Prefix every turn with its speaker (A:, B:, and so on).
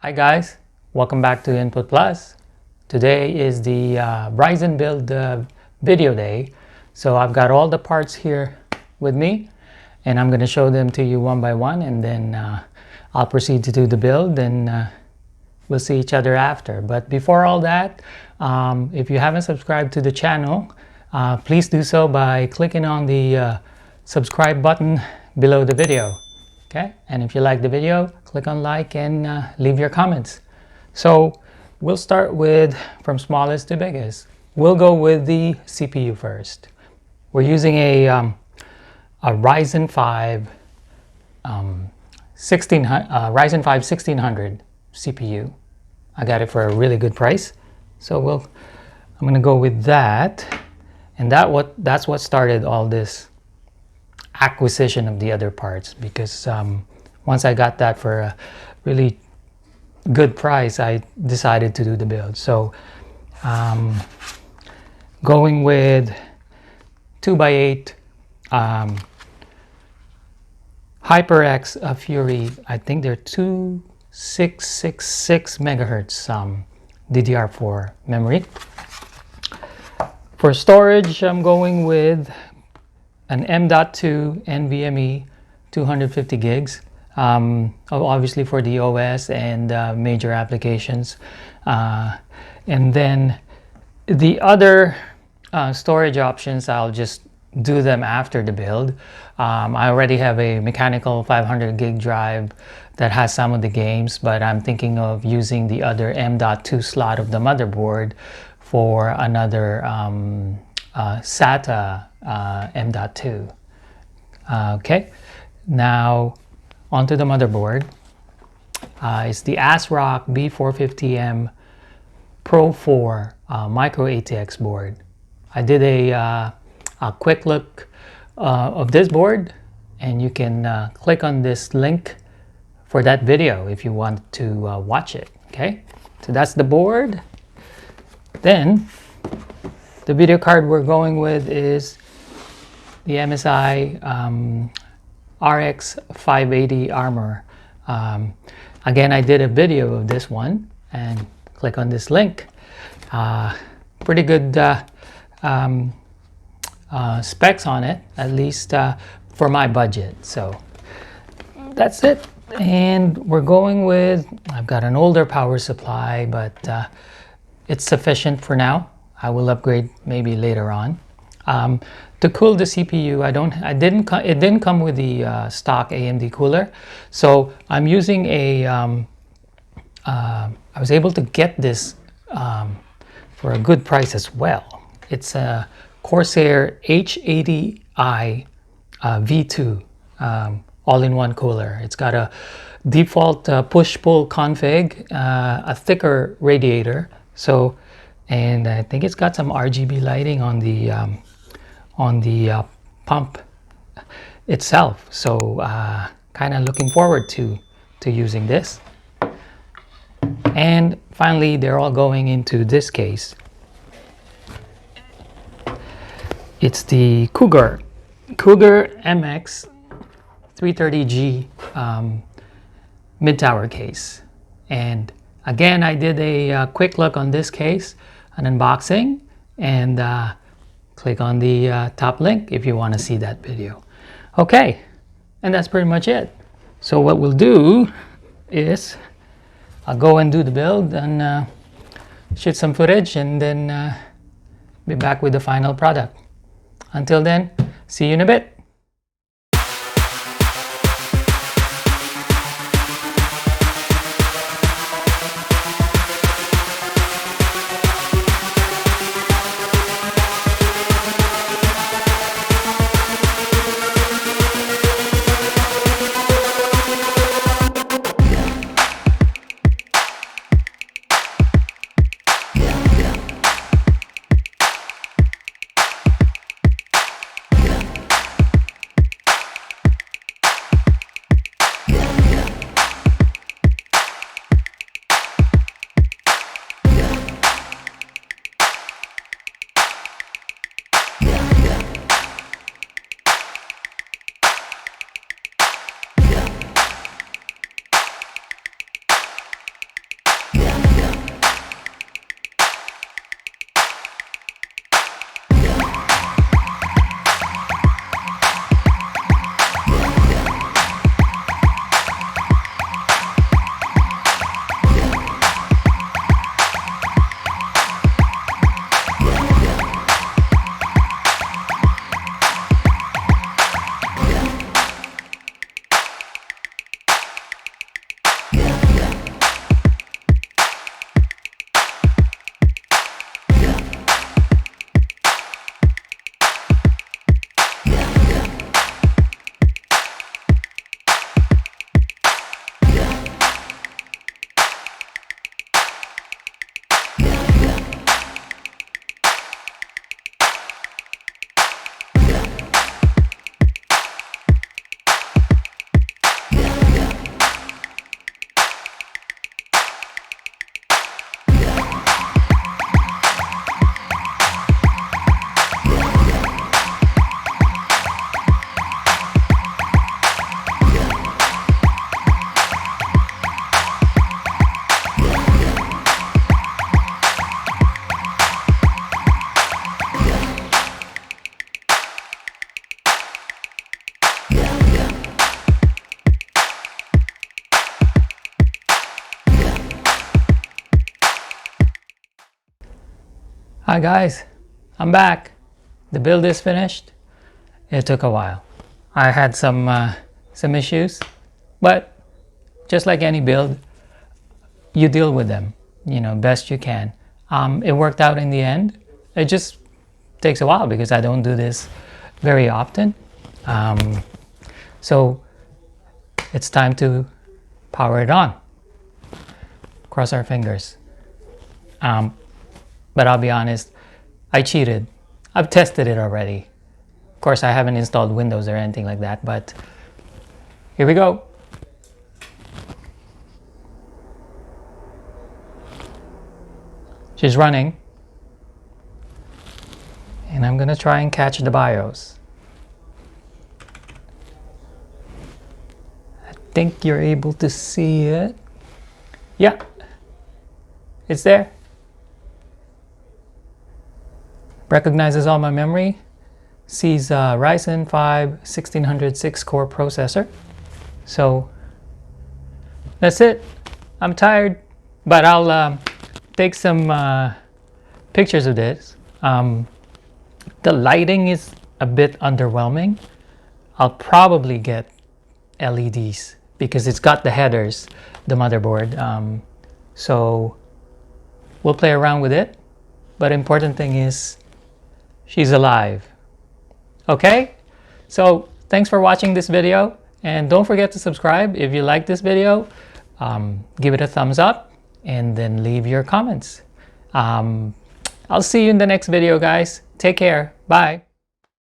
A: Hi guys, welcome back to Input Plus. Today is the Ryzen build video day. So I've got all the parts here with me and I'm going to show them to you one by one, and then I'll proceed to do the build, and we'll see each other after. But before all that, if you haven't subscribed to the channel, please do so by clicking on the subscribe button below the video. Okay, and if you like the video, click on like and leave your comments. So we'll start with from smallest to biggest. We'll go with the CPU first. We're using a Ryzen 5 1600 CPU. I got it for a really good price, so I'm gonna go with that, and that's what started all this acquisition of the other parts, because once I got that for a really good price, I decided to do the build. So going with 2x8 HyperX Fury, I think they're 2666 megahertz DDR4 memory. For storage, I'm going with an M.2 NVMe 250 gigs, obviously for the OS and major applications. And then the other storage options, I'll just do them after the build. I already have a mechanical 500 gig drive that has some of the games, but I'm thinking of using the other M.2 slot of the motherboard for another SATA M.2. Okay, now onto the motherboard. It's the ASRock B450M Pro4 micro ATX board. I did a quick look of this board, and you can click on this link for that video if you want to watch it. Okay, so that's the board. Then the video card we're going with is the MSI RX 580 Armor. Again, I did a video of this one, and click on this link. Pretty good specs on it, at least for my budget. So that's it. And we're going with, I've got an older power supply, but it's sufficient for now. I will upgrade maybe later on. To cool the CPU, it didn't come with the stock AMD cooler, so I'm using a I was able to get this for a good price as well. It's a Corsair H80i V2 all-in-one cooler. It's got a default push-pull config, a thicker radiator, and I think it's got some RGB lighting on the pump itself. So kind of looking forward to using this. And finally, they're all going into this case. It's the Cougar MX330-G mid-tower case. And again, I did a quick look on this case, an unboxing, and click on the top link if you want to see that video. Okay, and that's pretty much it. So what we'll do is I'll go and do the build and shoot some footage, and then be back with the final product. Until then, see you in a bit. Hi guys, I'm back. The build is finished. It took a while. I had some issues, but just like any build, you deal with them, best you can. It worked out in the end. It just takes a while because I don't do this very often. So it's time to power it on. Cross our fingers. But I'll be honest, I cheated. I've tested it already. Of course, I haven't installed Windows or anything like that, but here we go. She's running. And I'm gonna try and catch the BIOS. I think you're able to see it. Yeah, it's there. Recognizes all my memory. Sees Ryzen 5 1606 core processor. So that's it. I'm tired, but I'll take some pictures of this. The lighting is a bit underwhelming. I'll probably get LEDs because it's got the headers, the motherboard. So we'll play around with it. But important thing is she's alive. Okay? So thanks for watching this video. And don't forget to subscribe if you like this video. Give it a thumbs up and then leave your comments. I'll see you in the next video, guys. Take care. Bye.